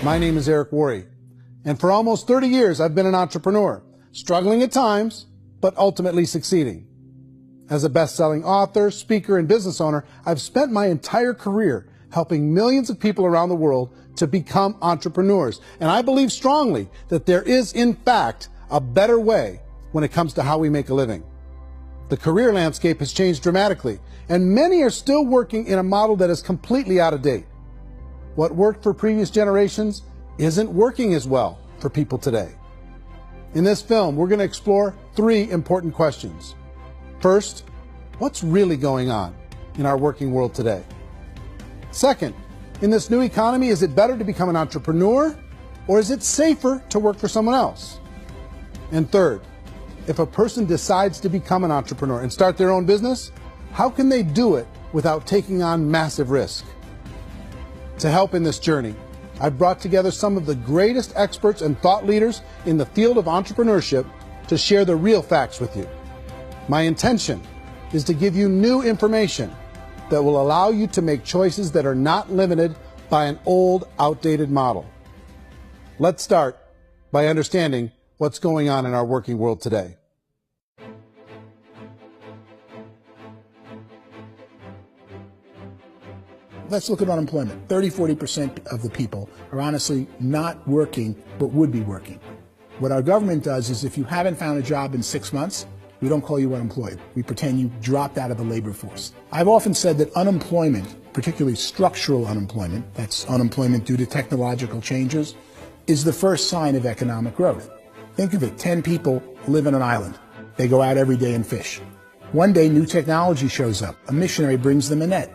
My name is Eric Worre, and for almost 30 years I've been an entrepreneur, struggling at times, but ultimately succeeding. As a best-selling author, speaker, and business owner, I've spent my entire career helping millions of people around the world to become entrepreneurs. And I believe strongly that there is, in fact, a better way when it comes to how we make a living. The career landscape has changed dramatically, and many are still working in a model that is completely out of date. What worked for previous generations isn't working as well for people today. In this film, we're going to explore 3 important questions. First, what's really going on in our working world today? Second, in this new economy, is it better to become an entrepreneur, or is it safer to work for someone else? And third, if a person decides to become an entrepreneur and start their own business, how can they do it without taking on massive risk? To help in this journey, I've brought together some of the greatest experts and thought leaders in the field of entrepreneurship to share the real facts with you. My intention is to give you new information that will allow you to make choices that are not limited by an old, outdated model. Let's start by understanding what's going on in our working world today. Let's look at unemployment. 30–40% of the people are honestly not working, but would be working. What our government does is if you haven't found a job in 6 months, we don't call you unemployed. We pretend you dropped out of the labor force. I've often said that unemployment, particularly structural unemployment, that's unemployment due to technological changes, is the first sign of economic growth. Think of it, 10 people live on an island. They go out every day and fish. One day, new technology shows up. A missionary brings them a net.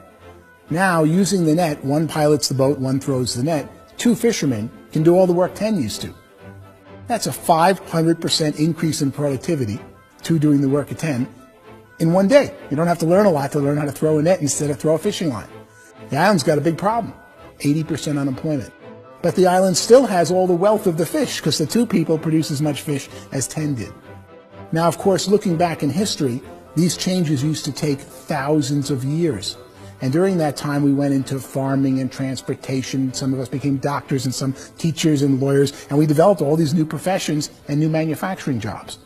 Now, using the net, one pilots the boat, one throws the net. 2 fishermen can do all the work 10 used to. That's a 500% increase in productivity, 2 doing the work of 10, in one day. You don't have to learn a lot to learn how to throw a net instead of throw a fishing line. The island's got a big problem, 80% unemployment. But the island still has all the wealth of the fish because the 2 people produce as much fish as 10 did. Now, of course, looking back in history, these changes used to take thousands of years. And during that time, we went into farming and transportation. Some of us became doctors and some teachers and lawyers, and we developed all these new professions and new manufacturing jobs.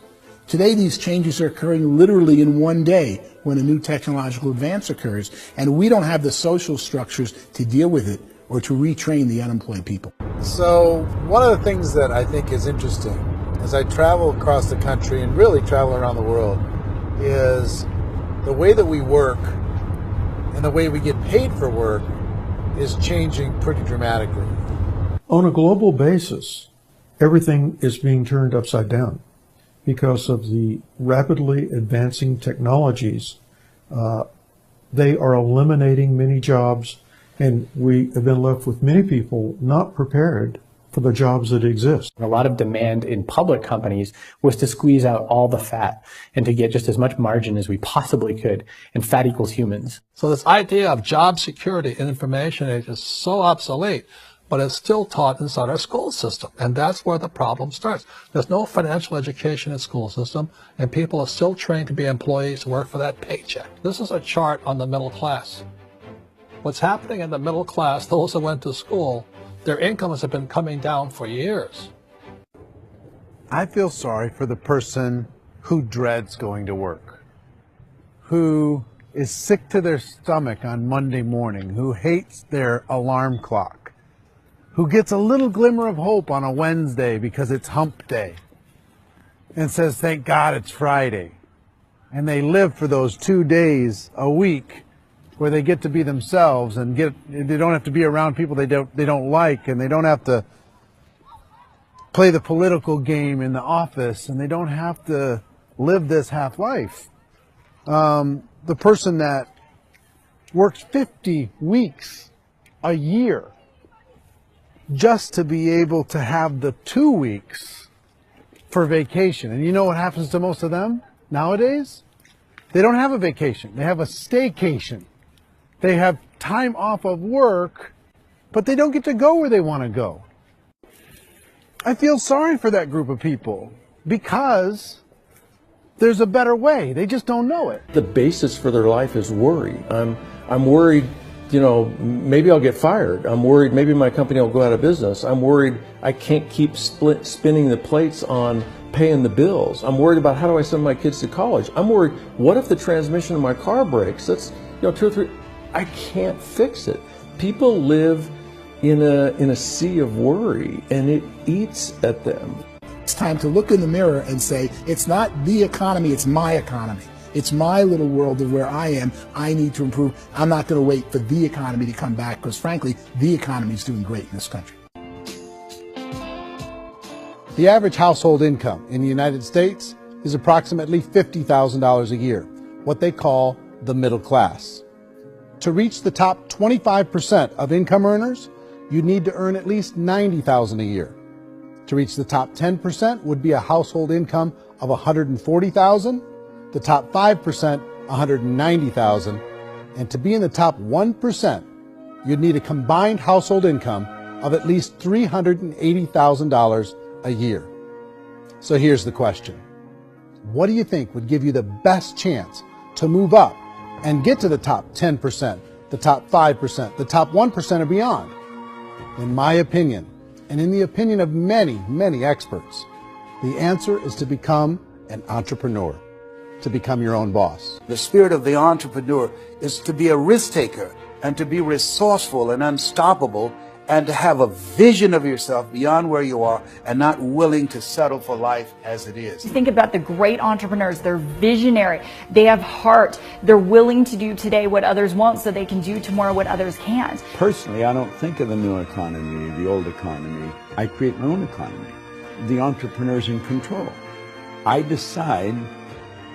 Today, these changes are occurring literally in one day when a new technological advance occurs, and we don't have the social structures to deal with it or to retrain the unemployed people. So one of the things that I think is interesting as I travel across the country and really travel around the world is the way that we work and the way we get paid for work is changing pretty dramatically. On a global basis, everything is being turned upside down because of the rapidly advancing technologies. They are eliminating many jobs, and we have been left with many people not prepared for the jobs that exist. A lot of demand in public companies was to squeeze out all the fat and to get just as much margin as we possibly could, and fat equals humans. So this idea of job security in information age is so obsolete, but it's still taught inside our school system, and that's where the problem starts. There's no financial education in the school system, and people are still trained to be employees to work for that paycheck. This is a chart on the middle class. What's happening in the middle class, those who went to school, their incomes have been coming down for years. I feel sorry for the person who dreads going to work, who is sick to their stomach on Monday morning, who hates their alarm clock, who gets a little glimmer of hope on a Wednesday because it's hump day and says, thank God it's Friday. And they live for those 2 days a week where they get to be themselves and they don't have to be around people they don't like, and they don't have to play the political game in the office, and they don't have to live this half life. The person that works 50 weeks a year just to be able to have the 2 weeks for vacation. And you know what happens to most of them nowadays? They don't have a vacation. They have a staycation. They have time off of work, but they don't get to go where they want to go. I feel sorry for that group of people because there's a better way. They just don't know it. The basis for their life is worry. I'm worried you know, maybe I'll get fired. I'm worried maybe my company will go out of business. I'm worried I can't keep spinning the plates on paying the bills. I'm worried about how do I send my kids to college. I'm worried, what if the transmission of my car breaks? That's, you know, 2 or 3, I can't fix it. People live in a sea of worry, and it eats at them. It's time to look in the mirror and say, it's not the economy, it's my economy. It's my little world of where I am. I need to improve. I'm not going to wait for the economy to come back, because frankly, the economy is doing great in this country. The average household income in the United States is approximately $50,000 a year, what they call the middle class. To reach the top 25% of income earners, you'd need to earn at least $90,000 a year. To reach the top 10% would be a household income of $140,000, the top 5%, $190,000, and to be in the top 1%, you'd need a combined household income of at least $380,000 a year. So here's the question. What do you think would give you the best chance to move up and get to the top 10%, the top 5%, the top 1% or beyond? In my opinion, and in the opinion of many, many experts, the answer is to become an entrepreneur, to become your own boss. The spirit of the entrepreneur is to be a risk taker and to be resourceful and unstoppable, and to have a vision of yourself beyond where you are and not willing to settle for life as it is. Think about the great entrepreneurs. They're visionary. They have heart. They're willing to do today what others won't so they can do tomorrow what others can't. Personally, I don't think of the new economy, the old economy. I create my own economy. The entrepreneur's in control. I decide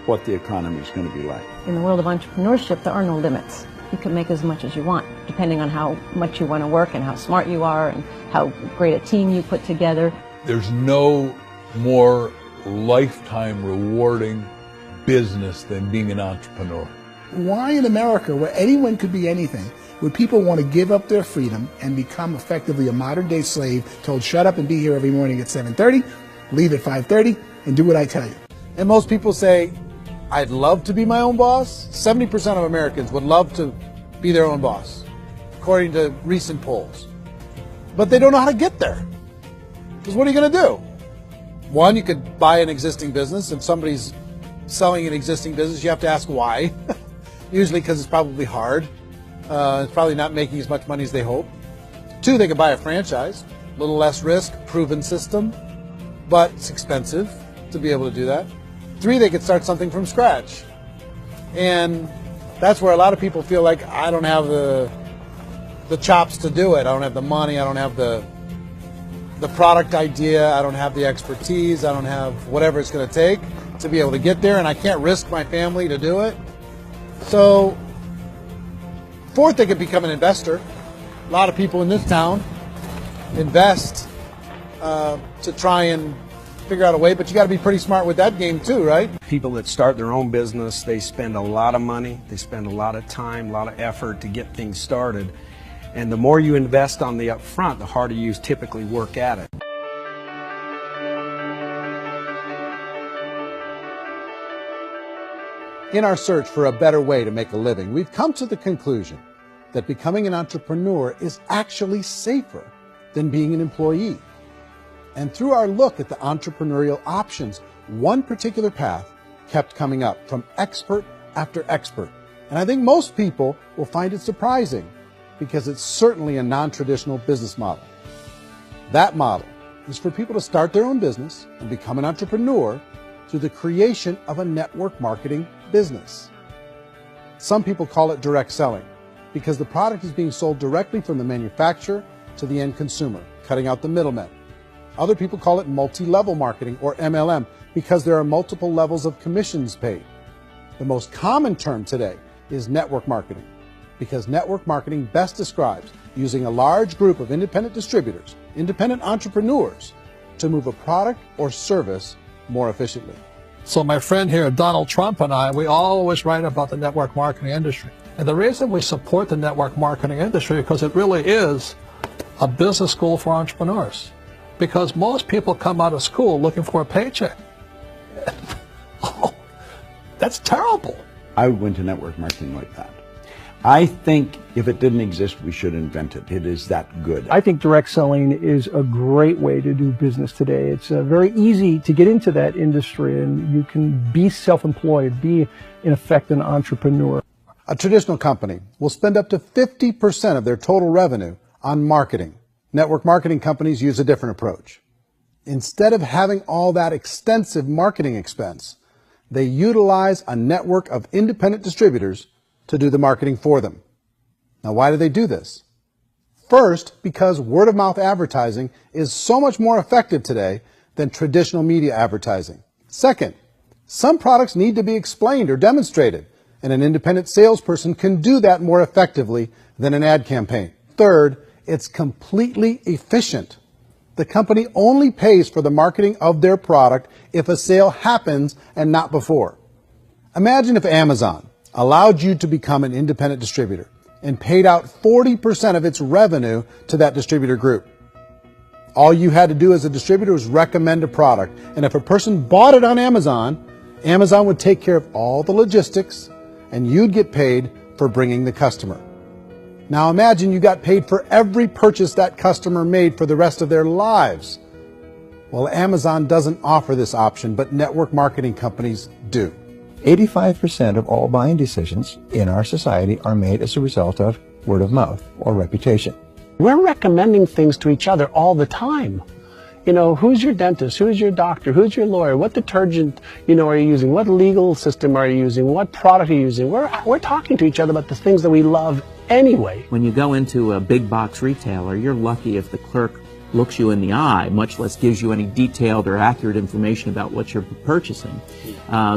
what the economy is going to be like. In the world of entrepreneurship, there are no limits. You can make as much as you want, depending on how much you want to work and how smart you are and how great a team you put together. There's no more lifetime rewarding business than being an entrepreneur. Why in America, where anyone could be anything, would people want to give up their freedom and become effectively a modern-day slave, told shut up and be here every morning at 7:30, leave at 5:30, and do what I tell you? And most people say, I'd love to be my own boss. 70% of Americans would love to be their own boss, according to recent polls. But they don't know how to get there. Because what are you going to do? One, you could buy an existing business. If somebody's selling an existing business, you have to ask why. Usually because it's probably hard. It's probably not making as much money as they hope. Two, they could buy a franchise. A little less risk, proven system, but it's expensive to be able to do that. Three, they could start something from scratch. And that's where a lot of people feel like, I don't have the chops to do it. I don't have the money. I don't have the product idea. I don't have the expertise. I don't have whatever it's going to take to be able to get there, and I can't risk my family to do it. So, fourth, they could become an investor. A lot of people in this town invest to try and figure out a way, but you got to be pretty smart with that game too, right? People that start their own business, they spend a lot of money, they spend a lot of time, a lot of effort to get things started. And the more you invest on the upfront, the harder you typically work at it. In our search for a better way to make a living, we've come to the conclusion that becoming an entrepreneur is actually safer than being an employee. And through our look at the entrepreneurial options, one particular path kept coming up from expert after expert. And I think most people will find it surprising because it's certainly a non-traditional business model. That model is for people to start their own business and become an entrepreneur through the creation of a network marketing business. Some people call it direct selling because the product is being sold directly from the manufacturer to the end consumer, cutting out the middlemen. Other people call it multi-level marketing, or MLM, because there are multiple levels of commissions paid. The most common term today is network marketing, because network marketing best describes using a large group of independent distributors, independent entrepreneurs, to move a product or service more efficiently. So my friend here, Donald Trump, and I, we always write about the network marketing industry. And the reason we support the network marketing industry is because it really is a business school for entrepreneurs. Because most people come out of school looking for a paycheck. Oh, that's terrible. I went to network marketing like that. I think if it didn't exist, we should invent it. It is that good. I think direct selling is a great way to do business today. It's very easy to get into that industry, and you can be self-employed, be, in effect, an entrepreneur. A traditional company will spend up to 50% of their total revenue on marketing. Network marketing companies use a different approach. Instead of having all that extensive marketing expense, they utilize a network of independent distributors to do the marketing for them. Now, why do they do this? First, because word-of-mouth advertising is so much more effective today than traditional media advertising. Second, some products need to be explained or demonstrated, and an independent salesperson can do that more effectively than an ad campaign. Third, it's completely efficient. The company only pays for the marketing of their product if a sale happens and not before. Imagine if Amazon allowed you to become an independent distributor and paid out 40% of its revenue to that distributor group. All you had to do as a distributor was recommend a product, and if a person bought it on Amazon, Amazon would take care of all the logistics, and you'd get paid for bringing the customer. Now imagine you got paid for every purchase that customer made for the rest of their lives. Well, Amazon doesn't offer this option, but network marketing companies do. 85% of all buying decisions in our society are made as a result of word of mouth or reputation. We're recommending things to each other all the time. You know, who's your dentist? Who's your doctor? Who's your lawyer? What detergent, are you using? What legal system are you using? What product are you using? We're talking to each other about the things that we love anyway. When you go into a big box retailer, you're lucky if the clerk looks you in the eye, much less gives you any detailed or accurate information about what you're purchasing.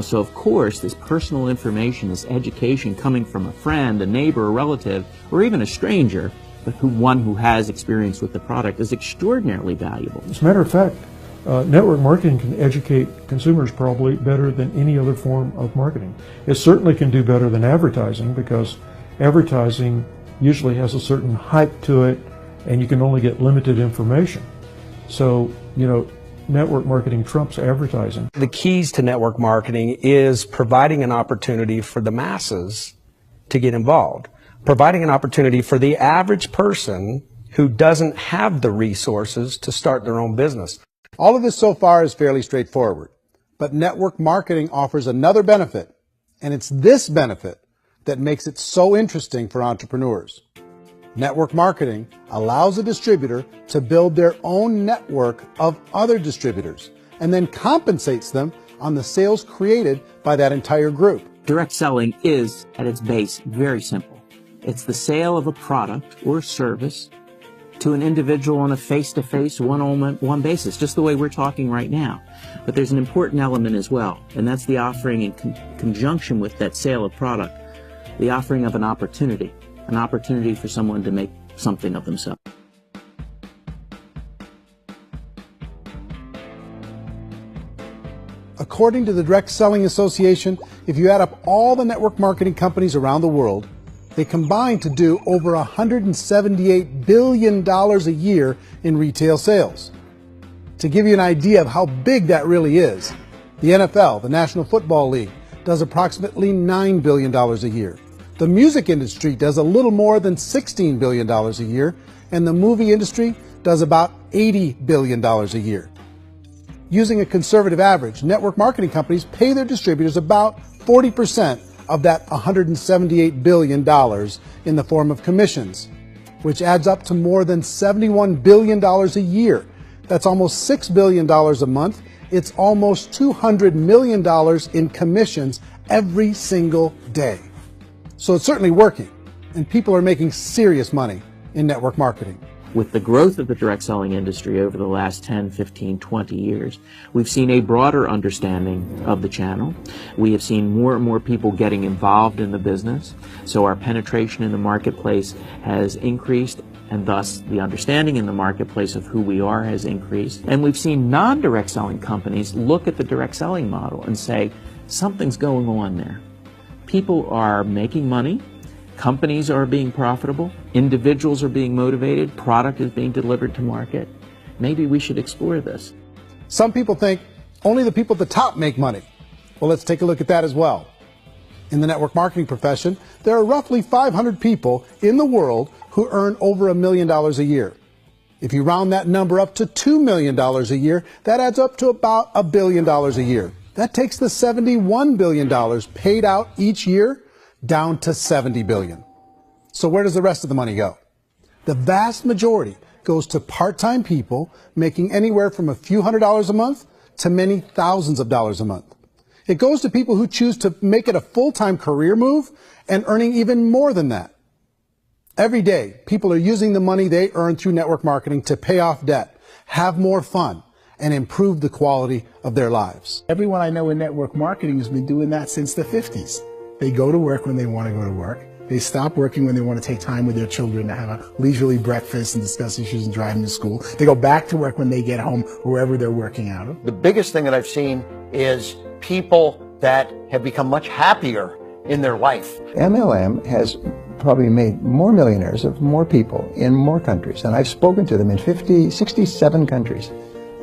So of course, this personal information, this education coming from a friend, a neighbor, a relative, or even a stranger, but one who has experience with the product is extraordinarily valuable. As a matter of fact, network marketing can educate consumers probably better than any other form of marketing. It certainly can do better than advertising, because advertising usually has a certain hype to it, and you can only get limited information. So, network marketing trumps advertising. The keys to network marketing is providing an opportunity for the masses to get involved, providing an opportunity for the average person who doesn't have the resources to start their own business. All of this so far is fairly straightforward, but network marketing offers another benefit, and it's this benefit that makes it so interesting for entrepreneurs. Network marketing allows a distributor to build their own network of other distributors and then compensates them on the sales created by that entire group. Direct selling is, at its base, very simple. It's the sale of a product or service to an individual on a face-to-face, one-on-one basis, just the way we're talking right now. But there's an important element as well, and that's the offering in conjunction with that sale of product, the offering of an opportunity for someone to make something of themselves. According to the Direct Selling Association, if you add up all the network marketing companies around the world, they combine to do over $178 billion a year in retail sales. To give you an idea of how big that really is, the NFL, the National Football League, does approximately $9 billion a year. The music industry does a little more than $16 billion a year, and the movie industry does about $80 billion a year. Using a conservative average, network marketing companies pay their distributors about 40% of that $178 billion in the form of commissions, which adds up to more than $71 billion a year. That's almost $6 billion a month. It's almost $200 million in commissions every single day. So it's certainly working, and people are making serious money in network marketing. With the growth of the direct selling industry over the last 10, 15, 20 years, we've seen a broader understanding of the channel. We have seen more and more people getting involved in the business, so our penetration in the marketplace has increased, and thus the understanding in the marketplace of who we are has increased. And we've seen non-direct selling companies look at the direct selling model and say, something's going on there. People are making money, companies are being profitable, individuals are being motivated, product is being delivered to market. Maybe we should explore this. Some people think only the people at the top make money. Well, let's take a look at that as well. In the network marketing profession, there are roughly 500 people in the world who earn over $1 million a year. If you round that number up to $2 million a year, that adds up to about $1 billion a year. That takes the $71 billion paid out each year down to $70 billion. So where does the rest of the money go? The vast majority goes to part-time people making anywhere from a few $100s a month to many thousands of dollars a month. It goes to people who choose to make it a full-time career move and earning even more than that. Every day, people are using the money they earn through network marketing to pay off debt, have more fun, and improve the quality of their lives. Everyone I know in network marketing has been doing that since the 50s. They go to work when they want to go to work. They stop working when they want to take time with their children to have a leisurely breakfast and discuss issues and drive them to school. They go back to work when they get home, wherever they're working out of. The biggest thing that I've seen is people that have become much happier in their life. MLM has probably made more millionaires of more people in more countries, and I've spoken to them in 67 countries,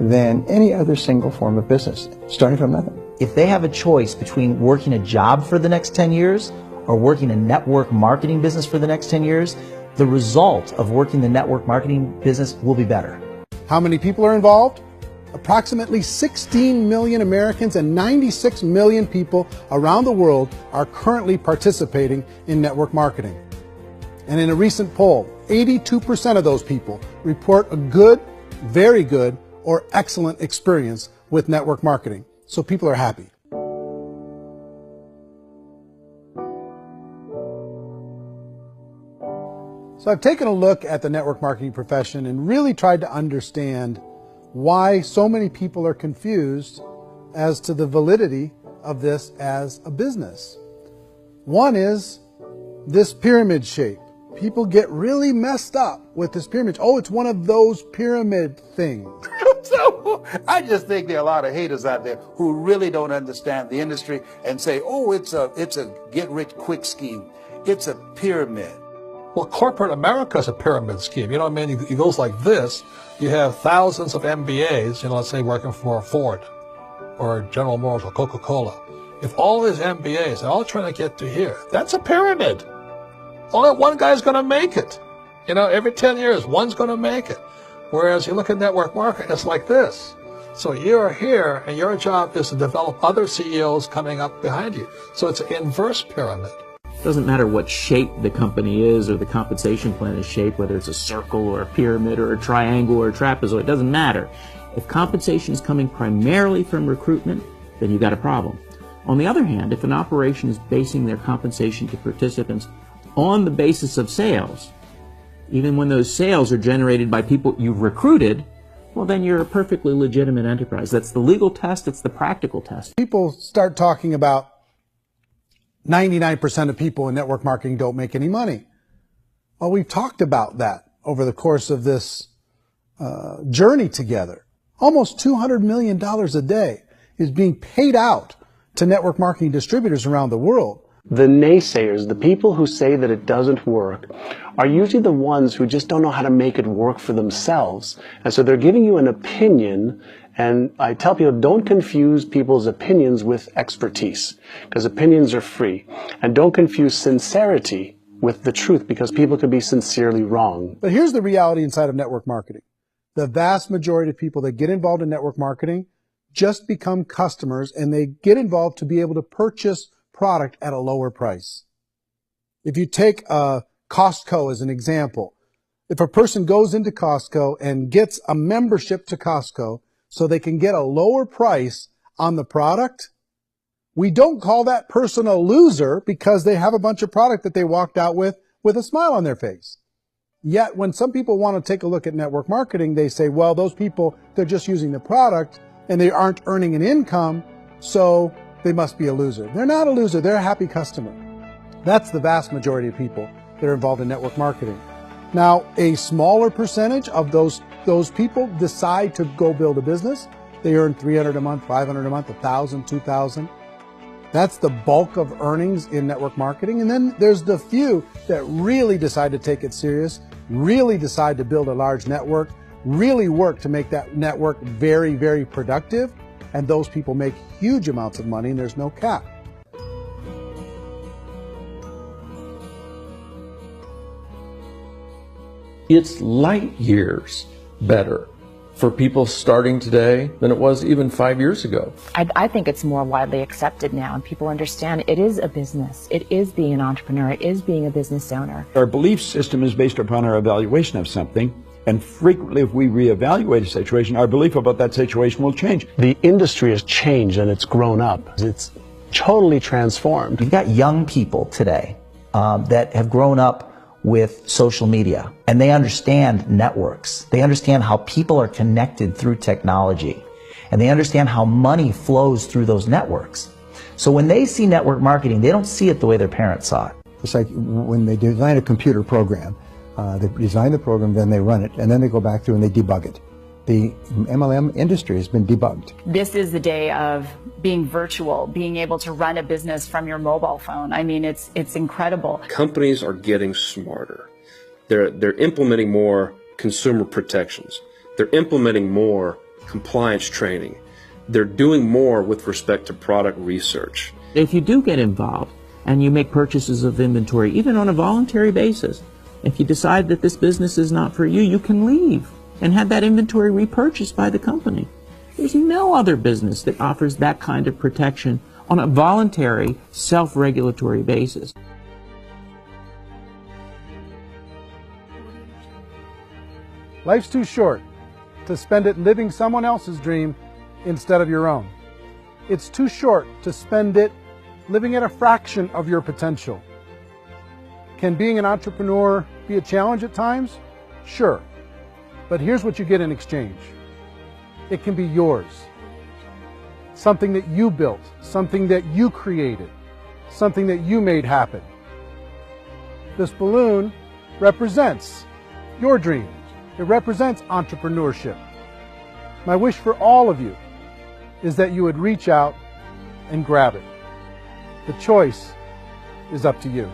than any other single form of business, starting from nothing. If they have a choice between working a job for the next 10 years or working a network marketing business for the next 10 years, the result of working the network marketing business will be better. How many people are involved? Approximately 16 million Americans and 96 million people around the world are currently participating in network marketing. And in a recent poll, 82% of those people report a good, very good, or excellent experience with network marketing. So people are happy. So I've taken a look at the network marketing profession and really tried to understand why so many people are confused as to the validity of this as a business. One is this pyramid shape. People get really messed up with this pyramid. Oh, it's one of those pyramid things. So I just think there are a lot of haters out there who really don't understand the industry and say, oh, it's a get-rich-quick scheme. It's a pyramid. Well, corporate America is a pyramid scheme. You know what I mean? It goes like this. You have thousands of MBAs, let's say working for Ford or General Motors or Coca-Cola. If all these MBAs are all trying to get to here, that's a pyramid. Only one guy's going to make it. Every 10 years, one's going to make it. Whereas you look at network marketing, it's like this. So you're here, and your job is to develop other CEOs coming up behind you. So it's an inverse pyramid. It doesn't matter what shape the company is or the compensation plan is shaped, whether it's a circle or a pyramid or a triangle or a trapezoid, it doesn't matter. If compensation is coming primarily from recruitment, then you've got a problem. On the other hand, if an operation is basing their compensation to participants on the basis of sales, even when those sales are generated by people you've recruited, well, then you're a perfectly legitimate enterprise. That's the legal test. It's the practical test. People start talking about 99% of people in network marketing don't make any money. Well, we've talked about that over the course of this journey together. Almost $200 million a day is being paid out to network marketing distributors around the world. The naysayers, the people who say that it doesn't work, are usually the ones who just don't know how to make it work for themselves. And so they're giving you an opinion, and I tell people, don't confuse people's opinions with expertise, because opinions are free. And don't confuse sincerity with the truth, because people could be sincerely wrong. But here's the reality inside of network marketing. The vast majority of people that get involved in network marketing just become customers, and they get involved to be able to purchase product at a lower price. If you take Costco as an example, if a person goes into Costco and gets a membership to Costco so they can get a lower price on the product, we don't call that person a loser because they have a bunch of product that they walked out with a smile on their face. Yet when some people want to take a look at network marketing, they say, well, those people, they're just using the product and they aren't earning an income, so they must be a loser. They're not a loser, they're a happy customer. That's the vast majority of people that are involved in network marketing. Now, a smaller percentage of those people decide to go build a business. They earn $300 a month, $500 a month, $1,000, $2,000. That's the bulk of earnings in network marketing. And then there's the few that really decide to take it serious, really decide to build a large network, really work to make that network very, very productive. And those people make huge amounts of money, and there's no cap. It's light years better for people starting today than it was even 5 years ago. I think it's more widely accepted now, and people understand it is a business. It is being an entrepreneur. It is being a business owner. Our belief system is based upon our evaluation of something, and frequently if we reevaluate a situation, our belief about that situation will change. The industry has changed and it's grown up. It's totally transformed. You've got young people today that have grown up with social media, and they understand networks. They understand how people are connected through technology, and they understand how money flows through those networks. So when they see network marketing, they don't see it the way their parents saw it. It's like when they design a computer program, they design the program, then they run it, and then they go back through and they debug it. The MLM industry has been debugged. This is the day of being virtual, being able to run a business from your mobile phone. I mean, it's incredible. Companies are getting smarter. They're implementing more consumer protections. They're implementing more compliance training. They're doing more with respect to product research. If you do get involved and you make purchases of inventory, even on a voluntary basis, if you decide that this business is not for you, you can leave and have that inventory repurchased by the company. There's no other business that offers that kind of protection on a voluntary, self-regulatory basis. Life's too short to spend it living someone else's dream instead of your own. It's too short to spend it living at a fraction of your potential. Can being an entrepreneur be a challenge at times? Sure. But here's what you get in exchange. It can be yours. Something that you built, something that you created, something that you made happen. This balloon represents your dream. It represents entrepreneurship. My wish for all of you is that you would reach out and grab it. The choice is up to you.